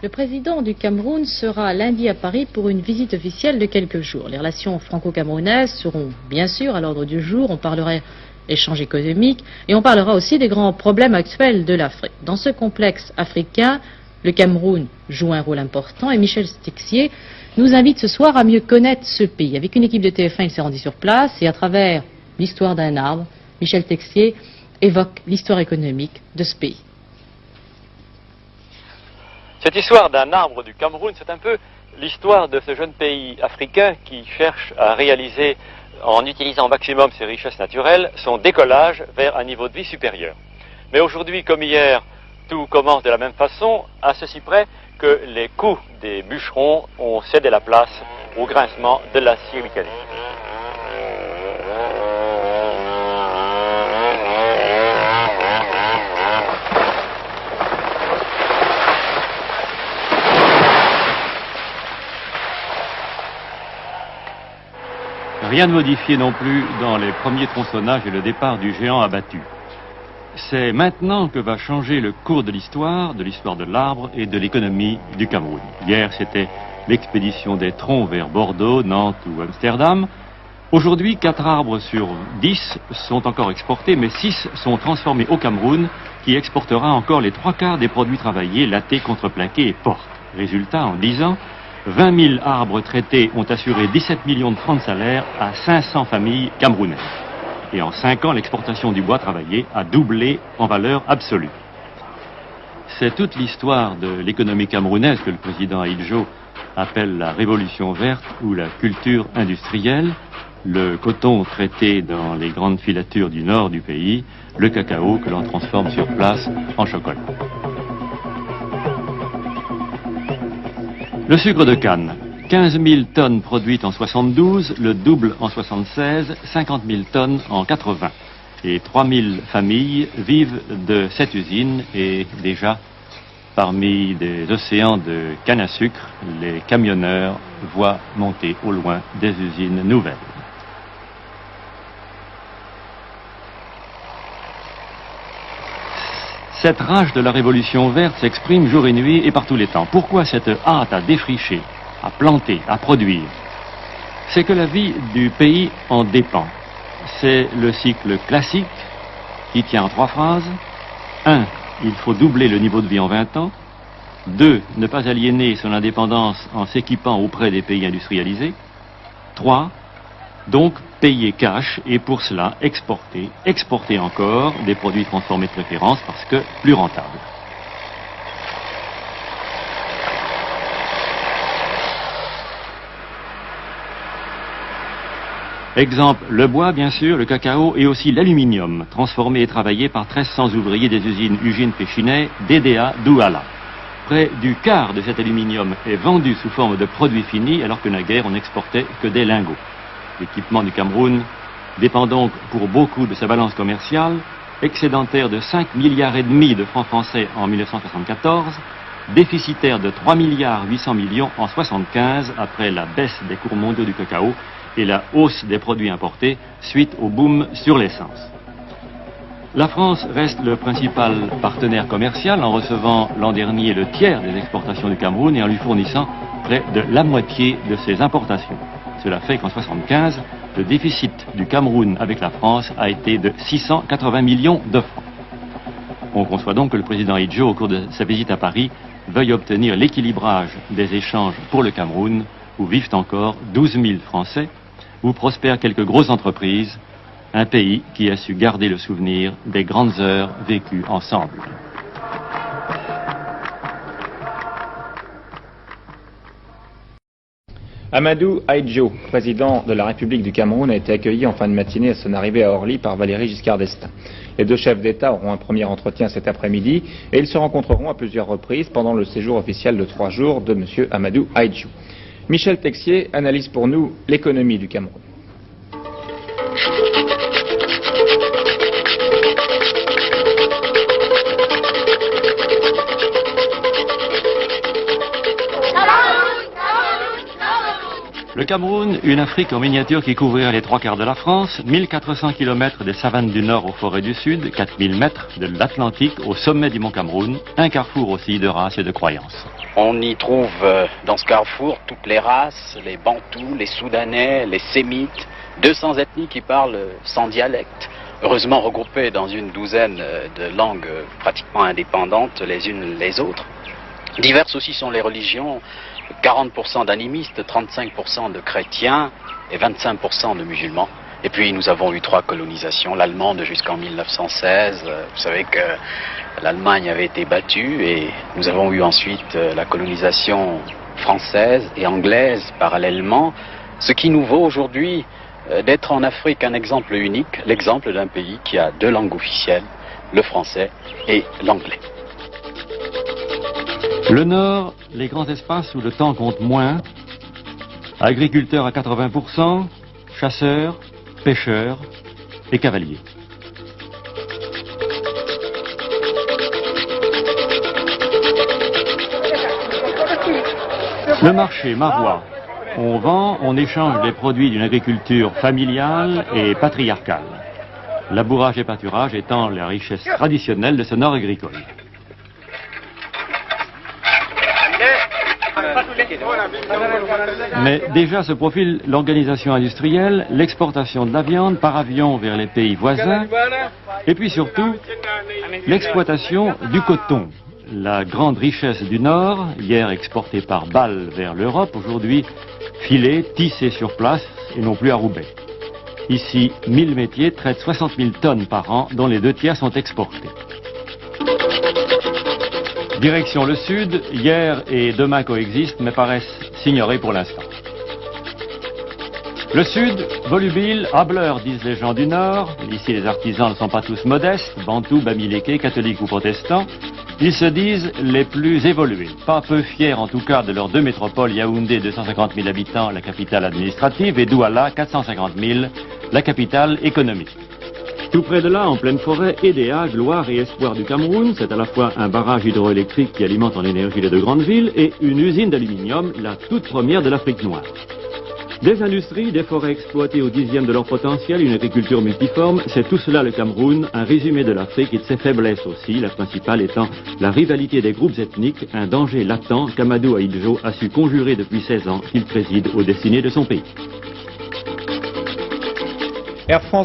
Le président du Cameroun sera lundi à Paris pour une visite officielle de quelques jours. Les relations franco-camerounaises seront bien sûr à l'ordre du jour. On parlera échanges économiques et on parlera aussi des grands problèmes actuels de l'Afrique. Dans ce complexe africain, le Cameroun joue un rôle important et Michel Texier nous invite ce soir à mieux connaître ce pays. Avec une équipe de TF1, il s'est rendu sur place et à travers l'histoire d'un arbre, Michel Texier évoque l'histoire économique de ce pays. Cette histoire d'un arbre du Cameroun, c'est un peu l'histoire de ce jeune pays africain qui cherche à réaliser, en utilisant au maximum ses richesses naturelles, son décollage vers un niveau de vie supérieur. Mais aujourd'hui, comme hier, tout commence de la même façon, à ceci près que les coups des bûcherons ont cédé la place au grincement de l'acier mécanique. Rien de modifié non plus dans les premiers tronçonnages et le départ du géant abattu. C'est maintenant que va changer le cours de l'histoire de l'arbre et de l'économie du Cameroun. Hier, c'était l'expédition des troncs vers Bordeaux, Nantes ou Amsterdam. Aujourd'hui, 4 arbres sur 10 sont encore exportés, mais 6 sont transformés au Cameroun, qui exportera encore les 3/4 des produits travaillés, lattés, contreplaqués et portes. Résultat, en 10 ans, 20 000 arbres traités ont assuré 17 millions de francs de salaire à 500 familles camerounaises. Et en 5 ans, l'exportation du bois travaillé a doublé en valeur absolue. C'est toute l'histoire de l'économie camerounaise que le président Ahidjo appelle la révolution verte ou la culture industrielle, le coton traité dans les grandes filatures du nord du pays, le cacao que l'on transforme sur place en chocolat. Le sucre de canne, 15 000 tonnes produites en 72, le double en 76, 50 000 tonnes en 80. Et 3 000 familles vivent de cette usine et déjà, parmi des océans de canne à sucre, les camionneurs voient monter au loin des usines nouvelles. Cette rage de la révolution verte s'exprime jour et nuit et par tous les temps. Pourquoi cette hâte à défricher, à planter, à produire? C'est que la vie du pays en dépend. C'est le cycle classique qui tient en 3 phrases. 1. Il faut doubler le niveau de vie en 20 ans. 2. Ne pas aliéner son indépendance en s'équipant auprès des pays industrialisés. 3. Donc payer cash et pour cela exporter encore des produits transformés de préférence parce que plus rentables. Exemple, le bois bien sûr, le cacao et aussi l'aluminium, transformé et travaillé par 1300 ouvriers des usines Ugine Péchinet, DDA, Douala. Près du quart de cet aluminium est vendu sous forme de produits finis alors que naguère on n'exportait que des lingots. L'équipement du Cameroun dépend donc pour beaucoup de sa balance commerciale, excédentaire de 5,5 milliards de francs français en 1974, déficitaire de 3,8 milliards en 1975 après la baisse des cours mondiaux du cacao et la hausse des produits importés suite au boom sur l'essence. La France reste le principal partenaire commercial en recevant l'an dernier le tiers des exportations du Cameroun et en lui fournissant près de la moitié de ses importations. Cela fait qu'en 1975, le déficit du Cameroun avec la France a été de 680 millions de francs. On conçoit donc que le président Ahidjo, au cours de sa visite à Paris, veuille obtenir l'équilibrage des échanges pour le Cameroun, où vivent encore 12 000 Français, où prospèrent quelques grosses entreprises, un pays qui a su garder le souvenir des grandes heures vécues ensemble. Amadou Ahidjo, président de la République du Cameroun, a été accueilli en fin de matinée à son arrivée à Orly par Valéry Giscard d'Estaing. Les 2 chefs d'État auront un premier entretien cet après-midi et ils se rencontreront à plusieurs reprises pendant le séjour officiel de 3 jours de M. Amadou Ahidjo. Michel Texier analyse pour nous l'économie du Cameroun. Le Le Cameroun, une Afrique en miniature qui couvrirait les 3/4 de la France, 1400 km des savanes du Nord aux forêts du Sud, 4000 mètres de l'Atlantique au sommet du mont Cameroun, un carrefour aussi de races et de croyances. On y trouve dans ce carrefour toutes les races, les Bantous, les Soudanais, les Sémites, 200 ethnies qui parlent 100 dialectes, heureusement regroupées dans une douzaine de langues pratiquement indépendantes les unes les autres. Diverses aussi sont les religions, 40% d'animistes, 35% de chrétiens et 25% de musulmans. Et puis nous avons eu 3 colonisations, l'allemande jusqu'en 1916. Vous savez que l'Allemagne avait été battue et nous avons eu ensuite la colonisation française et anglaise parallèlement. Ce qui nous vaut aujourd'hui d'être en Afrique un exemple unique, l'exemple d'un pays qui a 2 langues officielles, le français et l'anglais. Le Nord, les grands espaces où le temps compte moins, agriculteurs à 80%, chasseurs, pêcheurs et cavaliers. Le marché marois. On vend, on échange les produits d'une agriculture familiale et patriarcale. Labourage et pâturage étant la richesse traditionnelle de ce nord agricole. Mais déjà se profile l'organisation industrielle, l'exportation de la viande par avion vers les pays voisins, et puis surtout l'exploitation du coton. La grande richesse du Nord, hier exportée par balle vers l'Europe, aujourd'hui filée, tissée sur place et non plus à Roubaix. Ici, 1000 métiers traitent 60 000 tonnes par an, dont les 2/3 sont exportés. Direction le Sud, hier et demain coexistent, mais paraissent s'ignorer pour l'instant. Le Sud, volubile, hableur, disent les gens du Nord. Ici, les artisans ne sont pas tous modestes, bantous, bamileke, catholiques ou protestants. Ils se disent les plus évolués, pas peu fiers en tout cas de leurs 2 métropoles, Yaoundé, 250 000 habitants, la capitale administrative, et Douala, 450 000, la capitale économique. Tout près de là, en pleine forêt, EDA, gloire et espoir du Cameroun, c'est à la fois un barrage hydroélectrique qui alimente en énergie les 2 grandes villes et une usine d'aluminium, la toute première de l'Afrique noire. Des industries, des forêts exploitées au 10e de leur potentiel, une agriculture multiforme, c'est tout cela le Cameroun, un résumé de l'Afrique et de ses faiblesses aussi, la principale étant la rivalité des groupes ethniques, un danger latent qu'Amadou Ahidjo a su conjurer depuis 16 ans qu'il préside aux destinées de son pays. Air France